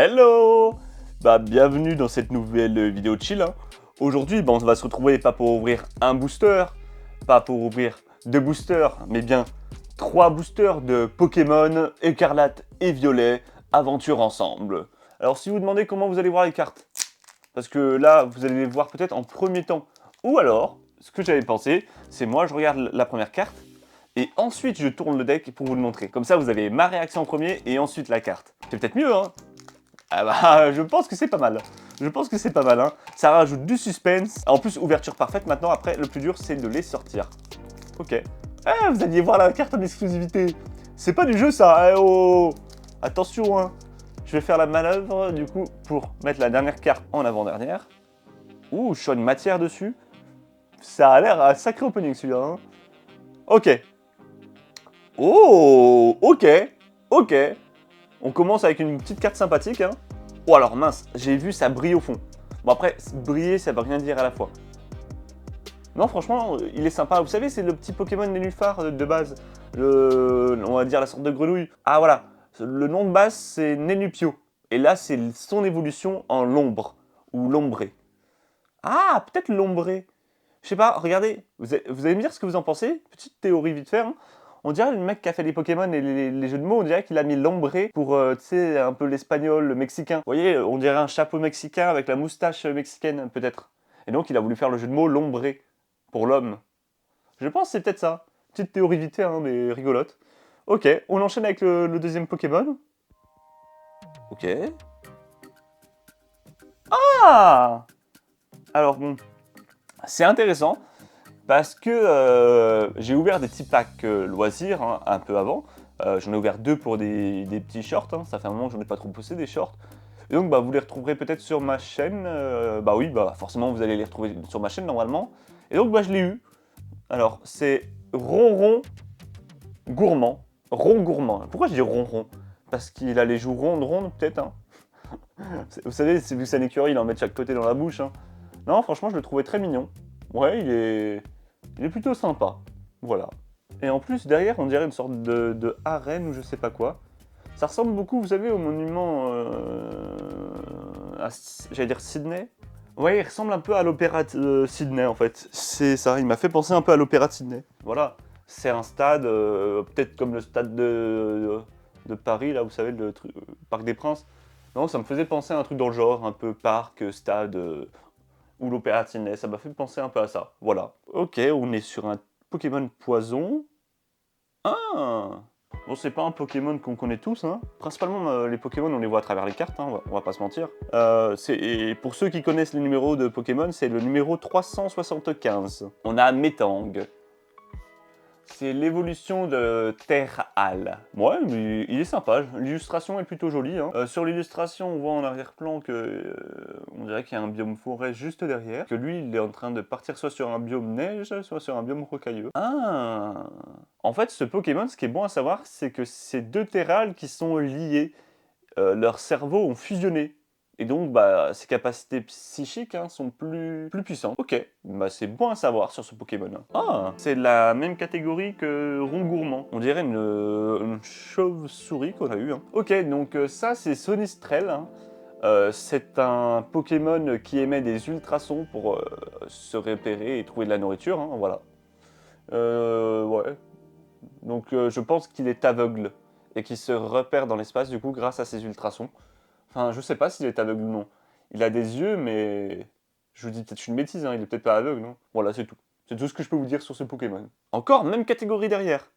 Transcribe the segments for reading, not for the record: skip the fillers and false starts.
Hello! Bienvenue dans cette nouvelle vidéo de chill. Aujourd'hui, on va se retrouver pas pour ouvrir un booster, pas pour ouvrir 2 boosters, mais bien 3 boosters de Pokémon Écarlate et Violet, aventure ensemble. Alors si vous vous demandez comment vous allez voir les cartes, parce que là, vous allez les voir peut-être en premier temps, ou alors, ce que j'avais pensé, c'est moi, je regarde la première carte, et ensuite je tourne le deck pour vous le montrer. Comme ça, vous avez ma réaction en premier, et ensuite la carte. C'est peut-être mieux, hein? Ah bah, je pense que c'est pas mal. Je pense que c'est pas mal, hein. Ça rajoute du suspense. En plus, ouverture parfaite. Maintenant, après, le plus dur, c'est de les sortir. Ok. Ah, vous alliez voir la carte en exclusivité. C'est pas du jeu, ça. Eh oh. Attention, hein. Je vais faire la manœuvre, du coup, pour mettre la dernière carte en avant-dernière. Ouh, je suis une matière dessus. Ça a l'air un sacré opening, celui-là, hein. Ok. Oh, ok. Ok. On commence avec une petite carte sympathique, hein. Oh alors mince, j'ai vu ça brille au fond. Bon après, briller ça veut rien dire à la fois. Non franchement, il est sympa. Vous savez, c'est le petit Pokémon Nénuphar de base. On va dire la sorte de grenouille. Ah voilà, le nom de base c'est Nénupio. Et là c'est son évolution en l'ombre, ou l'ombré. Ah, peut-être l'ombré. Je sais pas, regardez, vous allez me dire ce que vous en pensez. Petite théorie vite fait, hein. On dirait le mec qui a fait les Pokémon et les jeux de mots, on dirait qu'il a mis l'ombré pour, tu sais, un peu l'espagnol, le mexicain. Vous voyez, on dirait un chapeau mexicain avec la moustache mexicaine, peut-être. Et donc, il a voulu faire le jeu de mots l'ombré, pour l'homme. Je pense que c'est peut-être ça. Petite théorie vite fait, hein, mais rigolote. Ok, on enchaîne avec le deuxième Pokémon. Ok. Ah! Alors bon, c'est intéressant. Parce que j'ai ouvert des petits packs loisirs hein, un peu avant. J'en ai ouvert 2 pour des petits shorts. Hein. Ça fait un moment que j'en ai pas trop poussé des shorts. Et donc vous les retrouverez peut-être sur ma chaîne. Bah oui, forcément vous allez les retrouver sur ma chaîne normalement. Et donc je l'ai eu. Alors c'est Ronron Gourmand. Ron Gourmand. Pourquoi je dis Ronron? Parce qu'il a les joues rondes peut-être. Hein. Vous savez, vu que c'est un écureuil, il en met de chaque côté dans la bouche. Hein. Non, franchement je le trouvais très mignon. Ouais, il est plutôt sympa. Voilà. Et en plus, derrière, on dirait une sorte de arène ou je sais pas quoi. Ça ressemble beaucoup, vous savez, au monument j'allais dire Sydney. Ouais, il ressemble un peu à l'opéra de Sydney en fait. C'est ça, il m'a fait penser un peu à l'opéra de Sydney. Voilà. C'est un stade, peut-être comme le stade de Paris, là, vous savez, le Parc des Princes. Non, ça me faisait penser à un truc dans le genre, un peu parc, stade, ou l'opéra de Sydney. Ça m'a fait penser un peu à ça. Voilà. Ok, on est sur un Pokémon poison. Ah! Bon, c'est pas un Pokémon qu'on connaît tous, hein. Principalement, les Pokémon, on les voit à travers les cartes, hein, on va pas se mentir. Et pour ceux qui connaissent les numéros de Pokémon, c'est le numéro 375. On a Metang. C'est l'évolution de Terral. Ouais, mais il est sympa, l'illustration est plutôt jolie. Hein. Sur l'illustration, on voit en arrière-plan que on dirait qu'il y a un biome forêt juste derrière. Que lui, il est en train de partir soit sur un biome neige, soit sur un biome rocailleux. Ah! En fait, ce Pokémon, ce qui est bon à savoir, c'est que c'est 2 Terral qui sont liés. Leurs cerveaux ont fusionné. Et donc, ses capacités psychiques hein, sont plus puissantes. Ok, c'est bon à savoir sur ce Pokémon. Ah, c'est la même catégorie que Rongourmand. On dirait une chauve-souris qu'on a eu. Hein. Ok, donc ça, c'est Sonistrel. Hein. C'est un Pokémon qui émet des ultrasons pour se repérer et trouver de la nourriture. Hein, voilà. Ouais. Donc, je pense qu'il est aveugle et qu'il se repère dans l'espace, du coup, grâce à ses ultrasons. Enfin, je sais pas s'il est aveugle ou non. Il a des yeux, mais... Je vous dis peut-être une bêtise, hein, il est peut-être pas aveugle. Hein. Voilà, c'est tout. C'est tout ce que je peux vous dire sur ce Pokémon. Encore, même catégorie derrière.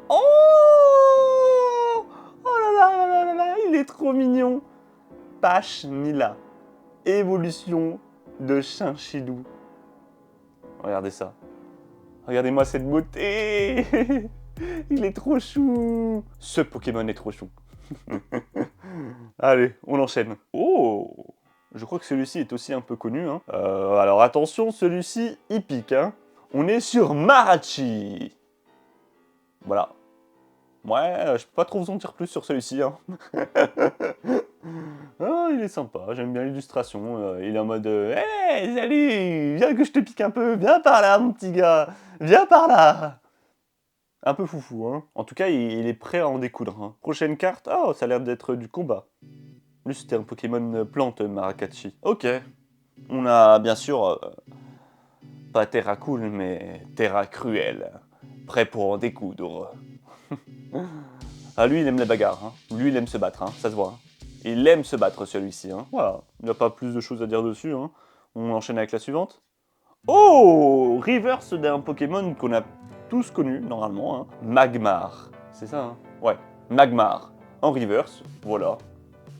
Oh! Oh là là là là là là, il est trop mignon. Pachnila. Évolution de Chinchidou. Regardez ça. Regardez-moi cette beauté. Il est trop chou. Ce Pokémon est trop chou. Allez, on enchaîne. Oh! Je crois que celui-ci est aussi un peu connu. Hein. Alors attention, celui-ci, il pique. Hein. On est sur Marachi. Voilà. Ouais, je peux pas trop vous en dire plus sur celui-ci. Hein. Ah, il est sympa, j'aime bien l'illustration. Il est en mode hey, salut, viens que je te pique un peu, viens par là, mon petit gars, viens par là. Un peu foufou, hein. En tout cas, il est prêt à en découdre. Hein. Prochaine carte, oh, ça a l'air d'être du combat. Lui, c'était un Pokémon plante, Marakachi. Ok. On a bien sûr, pas Terra Cool, mais Terra Cruel. Prêt pour en découdre. Ah, lui, il aime les bagarres. Hein. Lui, il aime se battre, hein. Ça se voit. Hein. Il aime se battre, celui-ci. Hein. Voilà. Il n'y a pas plus de choses à dire dessus. Hein. On enchaîne avec la suivante. Oh, reverse d'un Pokémon qu'on a tous connu, normalement. Hein. Magmar. C'est ça, hein. Ouais, Magmar. En reverse, voilà.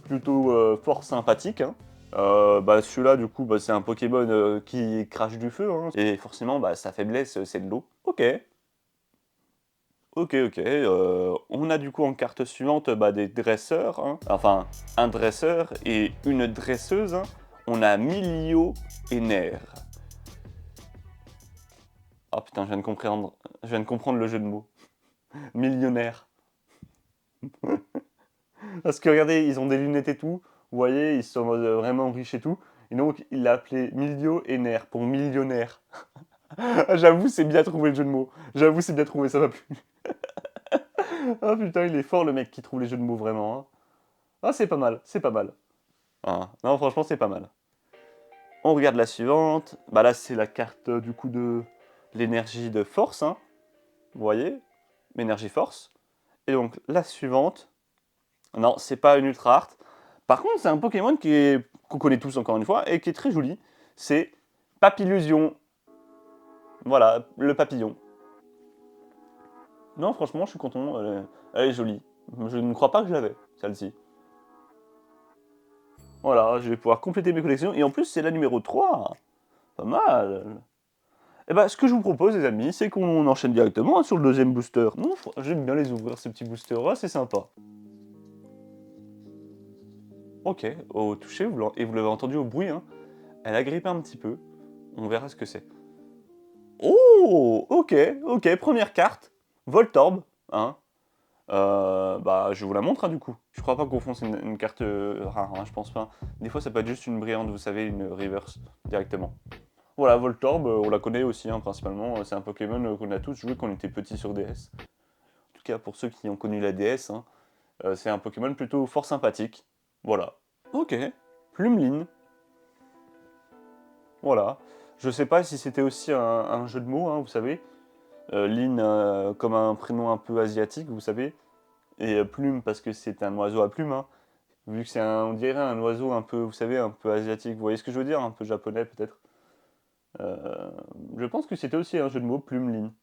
Plutôt fort sympathique. Hein. Bah, celui-là, du coup, bah, c'est un Pokémon qui crache du feu. Hein. Et forcément, bah, sa faiblesse, c'est de l'eau. Ok. Ok, ok. On a du coup en carte suivante bah, des dresseurs. Hein. Enfin, un dresseur et une dresseuse. Hein. On a Milio et Nair. Oh putain, je viens de comprendre le jeu de mots. Millionnaire. Parce que regardez, ils ont des lunettes et tout. Vous voyez, ils sont vraiment riches et tout. Et donc, il l'a appelé Milio et Nair pour millionnaire. J'avoue, c'est bien trouvé le jeu de mots. J'avoue, c'est bien trouvé, ça m'a plu. Ah putain, il est fort le mec qui trouve les jeux de mots vraiment. Hein. Ah, c'est pas mal, c'est pas mal. Ah, non, franchement, c'est pas mal. On regarde la suivante. Bah là, c'est la carte du coup de l'énergie de force. Hein. Vous voyez, énergie force. Et donc, la suivante. Non, c'est pas une ultra art. Par contre, c'est un Pokémon qu'on connaît tous encore une fois et qui est très joli. C'est Papillusion. Voilà, le papillon. Non, franchement, je suis content. Elle est jolie. Je ne crois pas que je l'avais, celle-ci. Voilà, je vais pouvoir compléter mes collections. Et en plus, c'est la numéro 3. Pas mal. Et bah, ce que je vous propose, les amis, c'est qu'on enchaîne directement sur le deuxième booster. Non, j'aime bien les ouvrir, ces petits boosters-là, c'est sympa. Ok, au toucher, et vous l'avez entendu au bruit, hein, elle a grippé un petit peu. On verra ce que c'est. Oh, ok, ok, première carte. Voltorb, hein. Bah, je vous la montre, hein, du coup. Je crois pas qu'au fond, c'est une carte rare, hein, je pense pas. Des fois, ça peut être juste une brillante, vous savez, une reverse, directement. Voilà, Voltorb, on la connaît aussi, hein, principalement. C'est un Pokémon qu'on a tous joué quand on était petit sur DS. En tout cas, pour ceux qui ont connu la DS, hein, c'est un Pokémon plutôt fort sympathique. Voilà. Ok. Plumeline. Voilà. Je sais pas si c'était aussi un jeu de mots, hein, vous savez. Lynn comme un prénom un peu asiatique, vous savez. Et plume parce que c'est un oiseau à plumes, hein. Vu que on dirait un oiseau un peu, vous savez, un peu asiatique. Vous voyez ce que je veux dire? Un peu japonais peut-être. Je pense que c'était aussi un jeu de mots, plume, Lynn.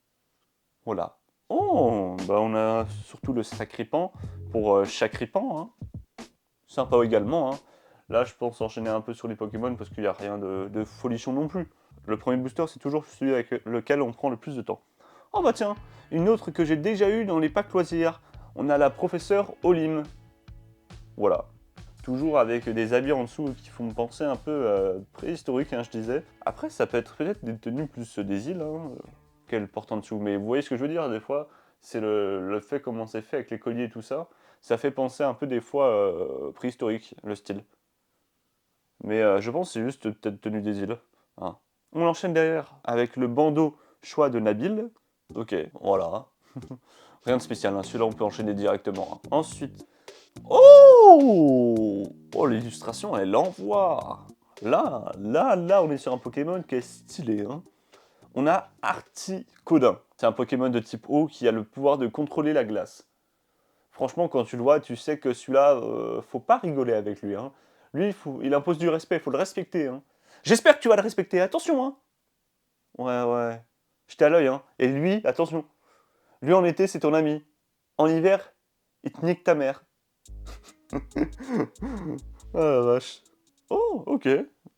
Voilà. Oh, bah on a surtout le sacripant pour Chacripant, hein. Sympa également, hein. Là, je pense enchaîner un peu sur les Pokémon parce qu'il n'y a rien de folichon non plus. Le premier booster, c'est toujours celui avec lequel on prend le plus de temps. Oh bah tiens, une autre que j'ai déjà eue dans les packs loisirs. On a la professeure Olim. Voilà. Toujours avec des habits en dessous qui font penser un peu préhistorique, hein, je disais. Après, ça peut être peut-être des tenues plus des îles hein, qu'elle porte en dessous. Mais vous voyez ce que je veux dire, des fois, c'est le fait comment c'est fait avec les colliers et tout ça. Ça fait penser un peu des fois préhistorique, le style. Mais je pense que c'est juste peut-être tenue des îles. Hein. On enchaîne derrière avec le bandeau choix de Nabil. Ok, voilà. Rien de spécial, hein. Celui-là on peut enchaîner directement. Hein. Ensuite. Oh Oh l'illustration elle envoie. Là, on est sur un Pokémon qui est stylé. Hein. On a Articodin. C'est un Pokémon de type eau qui a le pouvoir de contrôler la glace. Franchement, quand tu le vois, tu sais que celui-là, faut pas rigoler avec lui. Hein. Lui, il impose du respect, il faut le respecter. Hein. J'espère que tu vas le respecter, attention. Hein. Ouais, ouais. J'étais à l'œil. Hein. Et lui, attention. Lui, en été, c'est ton ami. En hiver, il te nique ta mère. Ah la vache. Oh, ok.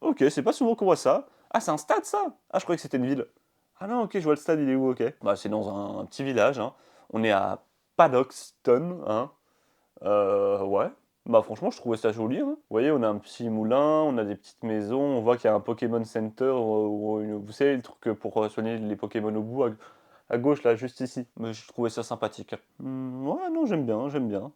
Ok, c'est pas souvent qu'on voit ça. Ah, c'est un stade, ça. Ah, je croyais que c'était une ville. Ah non, ok, je vois le stade, il est où, ok. Bah, c'est dans un petit village. Hein. On est à Paddockstone. Hein. Ouais. Bah franchement, je trouvais ça joli. Hein. Vous voyez, on a un petit moulin, on a des petites maisons, on voit qu'il y a un Pokémon Center, vous savez, le truc pour soigner les Pokémon au bout, à gauche, là, juste ici. Mais je trouvais ça sympathique. Ouais, non, j'aime bien, j'aime bien.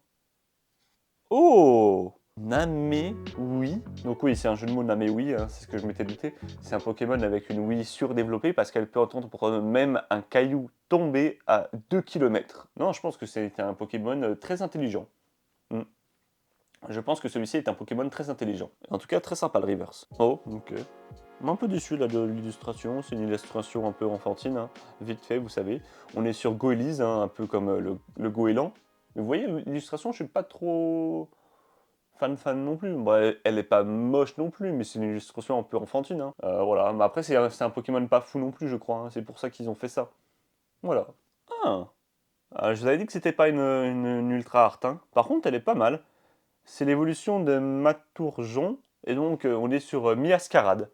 Oh Namé, oui. Donc oui, c'est un jeu de mots Namé, oui, hein, c'est ce que je m'étais douté. C'est un Pokémon avec une Wii surdéveloppée parce qu'elle peut entendre pour même un caillou tomber à 2 km. Non, je pense que c'était un Pokémon très intelligent. Hmm. Je pense que celui-ci est un Pokémon très intelligent. En tout cas, très sympa le reverse. Oh, ok. Un peu déçu là de l'illustration, c'est une illustration un peu enfantine, hein. Vite fait, vous savez. On est sur Goélise, hein, un peu comme le Goéland. Mais vous voyez, l'illustration, je suis pas trop fan non plus. Bon, elle est pas moche non plus, mais c'est une illustration un peu enfantine, hein. Voilà, mais après c'est un Pokémon pas fou non plus, je crois, hein. C'est pour ça qu'ils ont fait ça. Voilà. Ah, je vous avais dit que c'était pas une ultra art, hein. Par contre, elle est pas mal. C'est l'évolution de Matourjon, et donc on est sur Miascarade.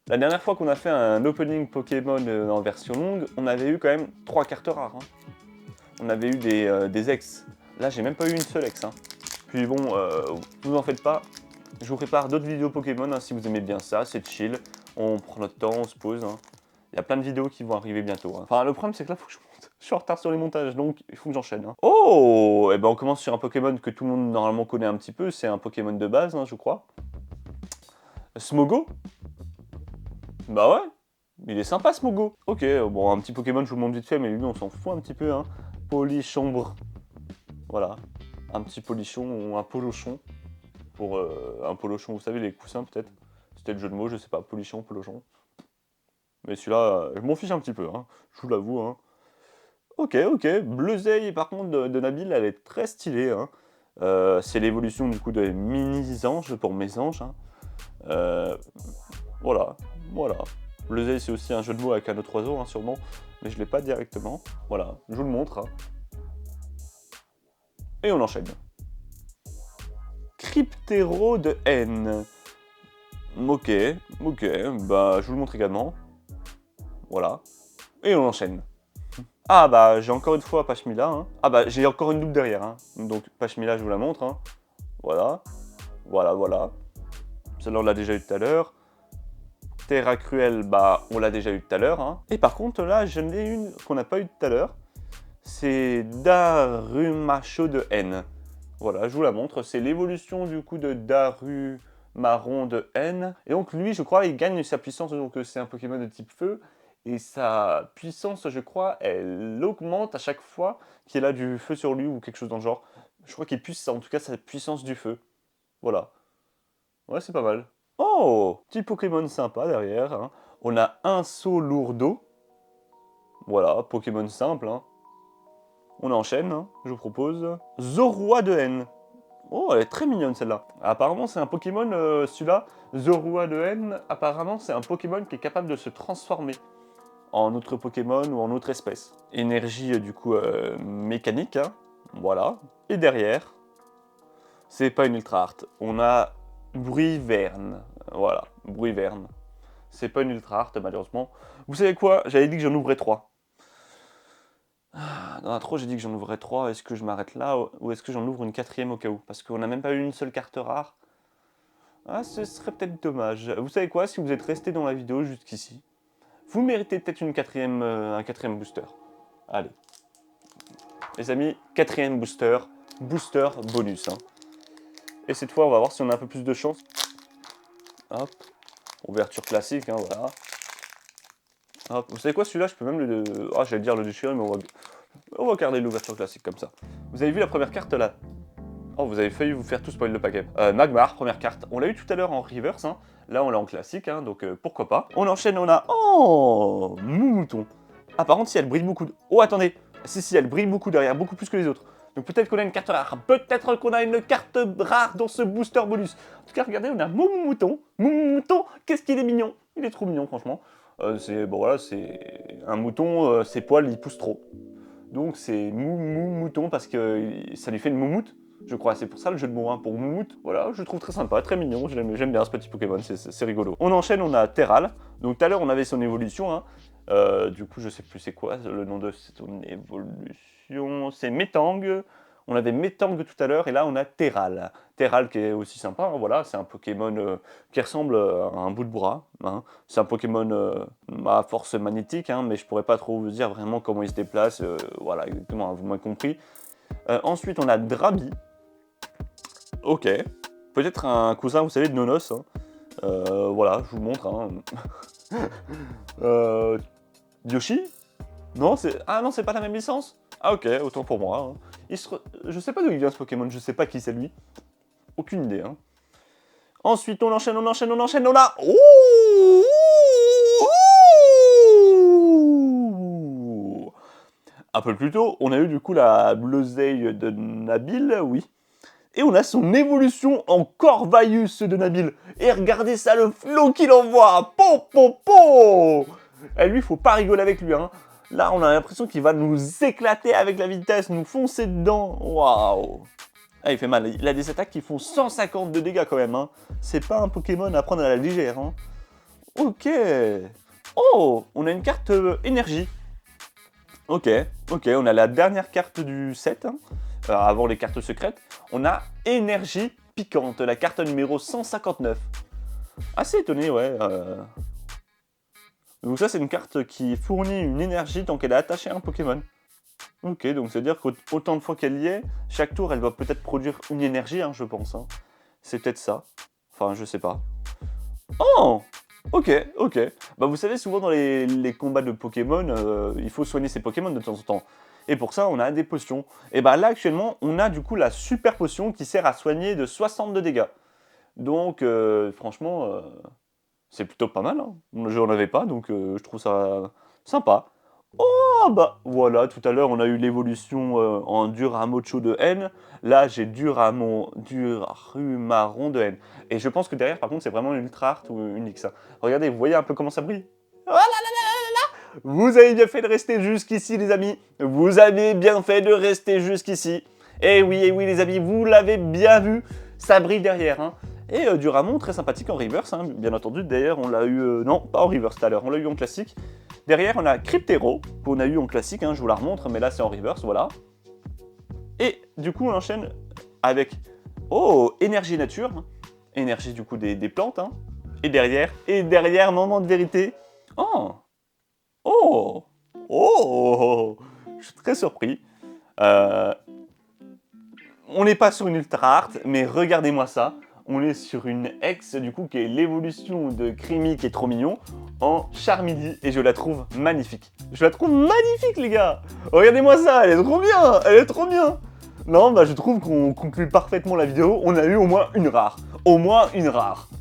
La dernière fois qu'on a fait un opening Pokémon en version longue, on avait eu quand même 3 cartes rares, hein. On avait eu des ex. Là, j'ai même pas eu une seule ex, hein. Puis bon, vous en faites pas. Je vous prépare d'autres vidéos Pokémon, hein, si vous aimez bien ça, c'est chill. On prend notre temps, on se pose, hein. Il y a plein de vidéos qui vont arriver bientôt, hein. Enfin, le problème, c'est que là, faut que je monte. Je suis en retard sur les montages, donc il faut que j'enchaîne, hein. Oh, et ben on commence sur un Pokémon que tout le monde normalement connaît un petit peu. C'est un Pokémon de base, hein, je crois. Smogo. Bah ouais, il est sympa Smogo. Ok, bon, un petit Pokémon, je vous le montre vite fait, mais lui, on s'en fout un petit peu, hein. Polichombre. Voilà. Un petit polichon ou un polochon. Pour un polochon, vous savez, les coussins peut-être. C'était le jeu de mots, je sais pas, polichon, polochon. Mais celui-là, je m'en fiche un petit peu, hein. Je vous l'avoue, hein. Ok, Bleuzeille, par contre, de Nabil, elle est très stylée, hein. C'est l'évolution, du coup, de mini-anges pour mes anges, hein. Euh, voilà. Bleuzeille, c'est aussi un jeu de mots avec un autre oiseau, hein, sûrement. Mais je l'ai pas directement. Voilà, je vous le montre, hein. Et on enchaîne. Cryptéro de N. Ok, bah je vous le montre également. Voilà. Et on enchaîne. Ah bah j'ai encore une fois Pachmila, hein. Ah bah j'ai encore une double derrière, hein. Donc Pachmila, je vous la montre, hein. Voilà. Celle-là on l'a déjà eu tout à l'heure. Terra Cruel, bah on l'a déjà eu tout à l'heure, hein. Et par contre là j'en ai une qu'on n'a pas eu tout à l'heure. C'est Darumacho de N. Voilà, je vous la montre. C'est l'évolution du coup de Darumaron de N. Et donc lui, je crois, il gagne sa puissance. Donc c'est un Pokémon de type feu. Et sa puissance, je crois, elle augmente à chaque fois qu'il a du feu sur lui ou quelque chose dans le genre. Je crois qu'il puisse, en tout cas, sa puissance du feu. Voilà. Ouais, c'est pas mal. Oh, petit Pokémon sympa derrière, hein. On a un saut lourdeau. Voilà, Pokémon simple, hein. On enchaîne, hein, je vous propose. Zorua de N. Oh, elle est très mignonne celle-là. Apparemment, c'est un Pokémon, celui-là, Zorua de N, apparemment, c'est un Pokémon qui est capable de se transformer en autre Pokémon ou en autre espèce. Énergie, du coup, mécanique, hein. Voilà. Et derrière, c'est pas une Ultra Art. On a Bruiverne. Voilà, Bruiverne. C'est pas une Ultra Art, malheureusement. Vous savez quoi? J'avais dit que j'en ouvrais 3. Dans l'intro, j'ai dit que j'en ouvrais 3. Est-ce que je m'arrête là ou est-ce que j'en ouvre une 4e au cas où? Parce qu'on n'a même pas eu une seule carte rare. Ah, ce serait peut-être dommage. Vous savez quoi? Si vous êtes resté dans la vidéo jusqu'ici, vous méritez peut-être un 4e booster. Allez. Les amis, 4e booster. Booster bonus, hein. Et cette fois, on va voir si on a un peu plus de chance. Hop. Ouverture classique, hein, voilà. Hop. Vous savez quoi? Celui-là, je peux même le... Ah, j'allais dire le déchirer, mais on va garder l'ouverture classique comme ça. Vous avez vu la première carte là? Oh, vous avez failli vous faire tout spoil le paquet. Magmar, première carte. On l'a eu tout à l'heure en reverse, hein. Là, on l'a en classique, hein, donc pourquoi pas. On enchaîne, on a... Oh, Mouton. Ah, par contre, si elle brille beaucoup... Oh, attendez. Si, elle brille beaucoup derrière, beaucoup plus que les autres. Donc peut-être qu'on a une carte rare. Peut-être qu'on a une carte rare dans ce booster bonus. En tout cas, regardez, on a Mouton. Mouton, qu'est-ce qu'il est mignon. Il est trop mignon, franchement. Bon, voilà, c'est un mouton, ses poils, ils poussent trop. Donc c'est Mouton parce que ça lui fait une moumoute, je crois. C'est pour ça le jeu de mots, hein, pour moumoute. Voilà, je le trouve très sympa, très mignon. J'aime bien ce petit Pokémon, c'est rigolo. On enchaîne, on a Terral. Donc tout à l'heure, on avait son évolution, hein. Du coup, je sais plus c'est quoi le nom de son évolution. C'est Metang. On avait Metang tout à l'heure et là on a Terral. Terral qui est aussi sympa, hein, voilà, c'est un Pokémon qui ressemble à un bout de bras, hein. C'est un Pokémon à force magnétique, hein, mais je pourrais pas trop vous dire vraiment comment il se déplace, voilà, exactement, hein, vous m'avez compris. Ensuite on a Drabi. Ok. Peut-être un cousin, vous savez, de Nonos, hein. Voilà, je vous montre, hein. Yoshi? Non, ah non, c'est pas la même licence? Ah ok, autant pour moi, hein. Je sais pas d'où il vient ce Pokémon, je sais pas qui c'est lui. aucune idée. Hein. Ensuite, on enchaîne, on a... Ouh, un peu plus tôt, on a eu du coup la Bloseille de Nabil, oui. Et on a son évolution en Corvaius de Nabil. Et regardez ça, le flow qu'il envoie. Po, po, po. Et lui, faut pas rigoler avec lui. Hein. Là, on a l'impression qu'il va nous éclater avec la vitesse, nous foncer dedans. Waouh. Ah, il fait mal. Il a des attaques qui font 150 de dégâts quand même. Hein. C'est pas un Pokémon à prendre à la légère. Hein. Ok. Oh, on a une carte énergie. Ok, on a la dernière carte du set, hein, avant les cartes secrètes. On a énergie piquante, la carte numéro 159. Assez étonné, ouais. Donc ça, c'est une carte qui fournit une énergie tant qu'elle est attachée à un Pokémon. Ok, donc c'est-à-dire qu'autant de fois qu'elle y est, chaque tour, elle va peut-être produire une énergie, hein, je pense. Hein. C'est peut-être ça. Enfin, je sais pas. Oh! Ok. Bah vous savez, souvent dans les combats de Pokémon, il faut soigner ses Pokémon de temps en temps. Et pour ça, on a des potions. Et bah là, actuellement, on a du coup la super potion qui sert à soigner de 62 dégâts. Donc, franchement, c'est plutôt pas mal. Hein. Je n'en avais pas, donc je trouve ça sympa. Oh bah voilà, tout à l'heure on a eu l'évolution en Duramocho de N. Là j'ai Durumaron de N. Et je pense que derrière par contre c'est vraiment une Ultra Art ou une X. Hein. Regardez, vous voyez un peu comment ça brille. Oh là là là là. Vous avez bien fait de rester jusqu'ici les amis. Vous avez bien fait de rester jusqu'ici. Et oui les amis, vous l'avez bien vu. Ça brille derrière. Hein. Et Duramon très sympathique en reverse, hein, bien entendu. D'ailleurs on l'a eu... non, pas en reverse tout à l'heure, on l'a eu en classique. Derrière, on a Cryptero, qu'on a eu en classique, hein, je vous la remontre, mais là c'est en reverse, voilà. Et du coup, on enchaîne avec, oh, énergie nature, énergie du coup des plantes, hein. Et derrière, moment de vérité, oh, je suis très surpris. On n'est pas sur une Ultra Art, mais regardez-moi ça. On est sur une ex, du coup, qui est l'évolution de Creamy, qui est trop mignon, en Charmeleon, et je la trouve magnifique. Je la trouve magnifique, les gars. Regardez-moi ça, elle est trop bien. Non, bah je trouve qu'on conclut parfaitement la vidéo. On a eu au moins une rare.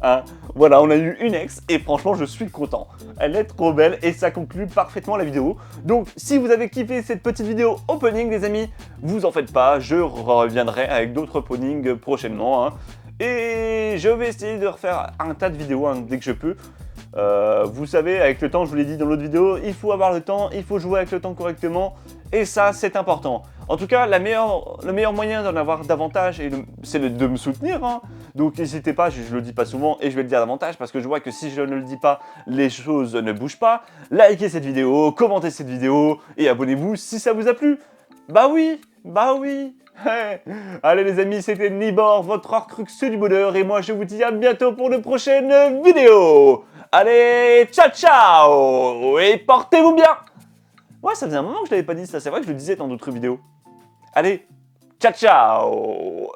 Hein. Voilà, on a eu une ex, et franchement, je suis content. Elle est trop belle, et ça conclut parfaitement la vidéo. Donc, si vous avez kiffé cette petite vidéo opening, les amis, vous en faites pas, je reviendrai avec d'autres openings prochainement. Hein. Et je vais essayer de refaire un tas de vidéos hein, dès que je peux. Vous savez, avec le temps, je vous l'ai dit dans l'autre vidéo, il faut avoir le temps, il faut jouer avec le temps correctement. Et ça, c'est important. En tout cas, le meilleur moyen d'en avoir davantage, c'est de me soutenir. Hein. Donc n'hésitez pas, je le dis pas souvent et je vais le dire davantage parce que je vois que si je ne le dis pas, les choses ne bougent pas. Likez cette vidéo, commentez cette vidéo et abonnez-vous si ça vous a plu. Bah oui. Allez les amis, c'était Nibor, votre Horcrux du bonheur, et moi je vous dis à bientôt pour de prochaines vidéos. Allez, ciao et portez-vous bien. Ouais, ça faisait un moment que je l'avais pas dit ça, c'est vrai que je le disais dans d'autres vidéos. Allez, ciao